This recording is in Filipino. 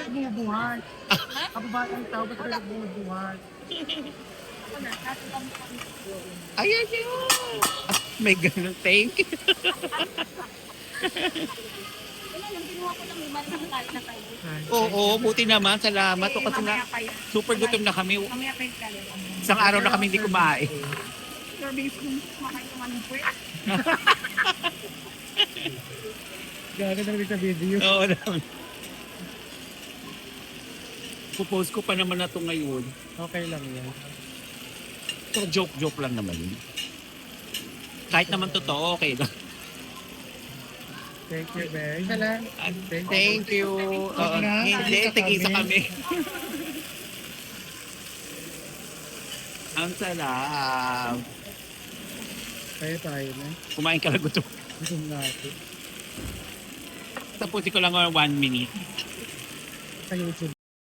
bumubuhat? Ako ba ang tao, ba't ka bumubuhat? Ayan yun. May ganun. Thank you. Wala lang, kinuha ko lang naman sa tayo na kayo. Oo, buti naman. Salamat. O kasi na, Mamaya pa yan. super gutom na kami. Mamaya pa yung kayo. Isang araw na kami hindi kumain. Serving kung kumakain naman ng puwet. Gano'n na rin sa video. Oo naman. Pupost ko pa naman na ito ngayon. Okay lang yan. So, joke-joke lang naman yun. Kahit naman totoo, okay lang. Thank you, Ben. Salamat. Thank you. Oo, na, hindi, tig-isa tig-isa kami. kami. Ang sarap. Kaya tayo na. Kumain ka lang gusto. Gutom natin. Tapusin ko lang 1 minute. Sa YouTube.